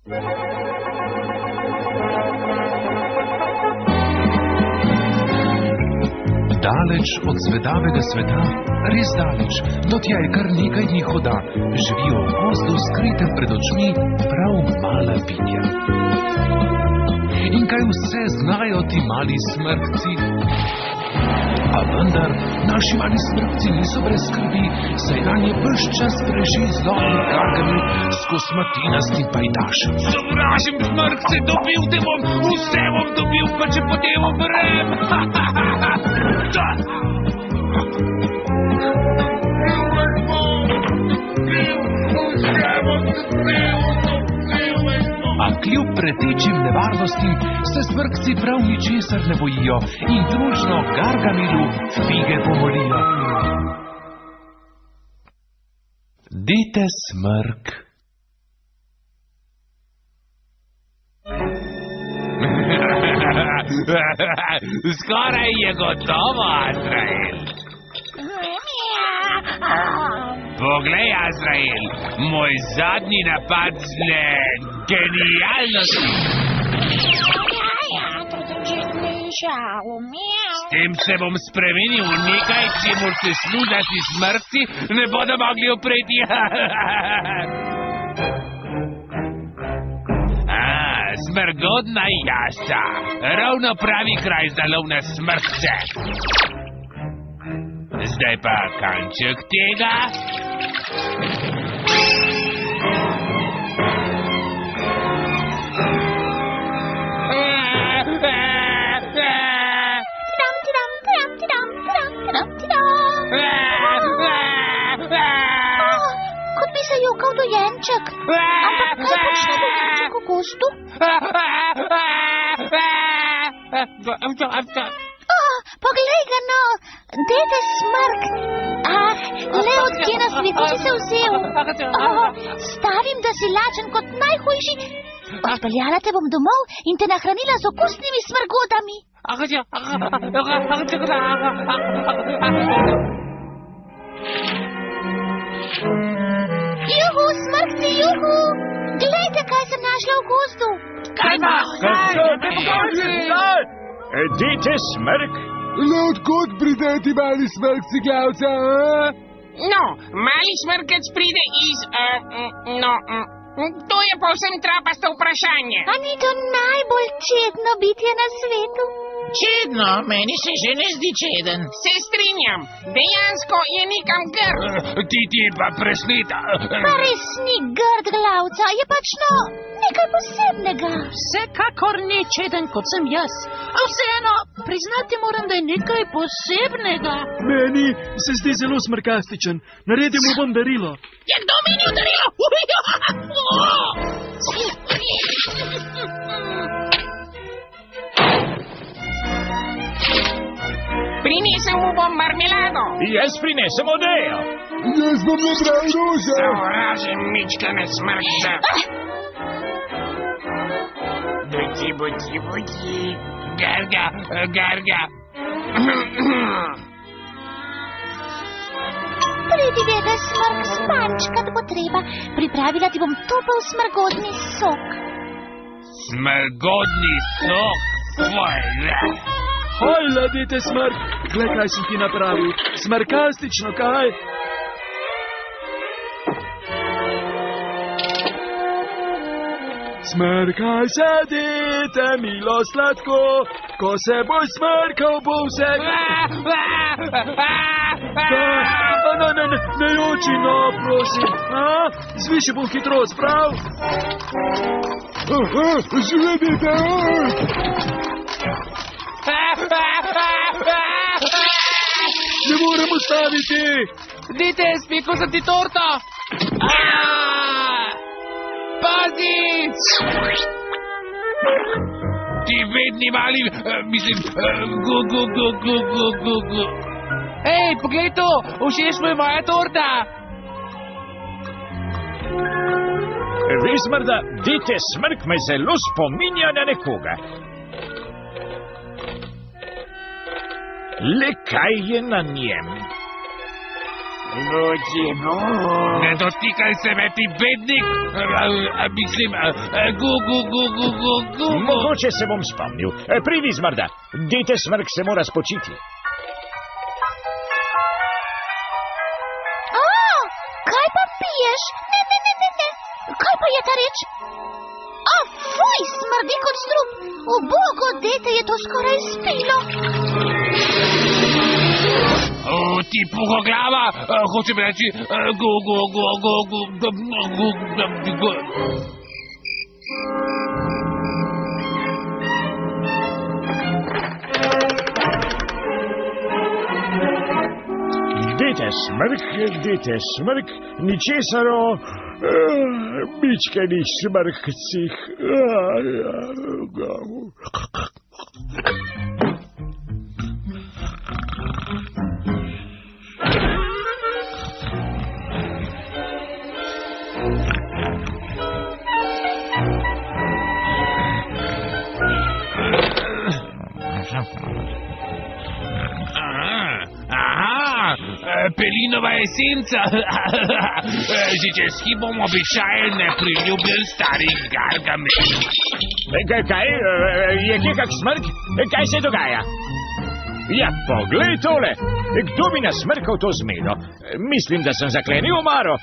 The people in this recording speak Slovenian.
Daleč od zvedavega sveta, res daleč, do tja je kar nekaj dni hoda, živijo v gozdu skritem pred očmi prav mala bitja. In kaj vse znajo ti mali smrkci? A vendar, naši mali smrkci niso brez skrbi, saj nanje ves čas preži zlobni gargami s kosmatinastim pajdašem. Sovražim smrkce, dobil te bom, vse bom dobil, pa če potem umrem. A kljub pretečim nevarnostim se smrkci prav ničesar ne bojijo in družno Gargamilu fige pomolijo. Dite smrk. Skoraj je gotovo, Azrael. Poglej, Azrael, moj zadnji napad zle genialnosti. S tem se bom spremenil v nekaj, čemur se služati smrkci ne bodo mogli opreti. Smrgodna jasa, ravno pravi kraj za lov na smrkce. Zdaj pa kanček tega. Kot bi se jokal dojenček. Ampak kaj počne dojenček v gozdu? Poglej ga, no, dede smrk. Le odkje na svetu si se vzel. Stavim, da si lačen kot najhujši. Odpeljala te bom domov in te nahranila z okusnimi smrgodami. Juhu, smrkci, juhu! Glejte, kaj sem našla v gozdu. Kaj pa? Dite smrk? Le odkot pride ti mali smrkci, glavca? No, mali smrkec pride iz... to je povsem trapasto vprašanje. A ni to najbolj čedno bitje na svetu? Čedno? Meni se že ne zdi čeden. Se strinjam, dejansko je nekam grd. Ti pa presnita. Pa res ni grd, glavca, je pač nekaj posebnega. Vsekakor ni čeden, kot sem jaz. A vseeno, priznati moram, da je nekaj posebnega. Meni se zdi zelo smrkastičen. Naredim mu bom darilo. Je kdo menil darilo? Prinesem mu bom marmelado. Jaz prinesem odejo. Jaz bom nabral rože. Sovražim mičkane smrkce. Buci. Garga. Pridi, dede smrk, spančkat bo treba. Pripravila ti bom topel smrgodni sok. Smrgodni sok? Hojla, dite smrk. Glej, kaj sem ti napravil. Smrkastično, kaj? Smrkaj se, dite, milo sladko, ko se boš smrkal, bo vse... Ne joči, no, prosim. Zviši bom hitrost, prav? Žledite, Ne morem ustaviti. Dite, spekel sem ti torto. Pazi! Ti vedni mali, mislim, gu. Ej, poglej to, všeč mu je moja torta. Res morda, dite smrk me zelo spominja na nekoga. Le kaj je na njem? Ne dotikaj se me, ti bednik! Mislim, Mogoče se bom spomnil. Pridi, Zmrda, dete Smrk se mora spočiti. Kaj pa piješ? Ne. Kaj pa je ta reč? Fuj, smrdi kot strup. Ubogo, dete je to skoraj spilo. Ti puhoglava, hočem reči, Dete Smrk, ničesar o mičkenih smrkcih. Pelinova esenca. Že čez hip bom običajen nepriljubljen stari Gargamel. Kaj? Je kje kak smrk? Kaj se dogaja? Ja, poglej tole. Kdo bi nasmrkal to zmedo? Mislim, da sem zaklenil omaro.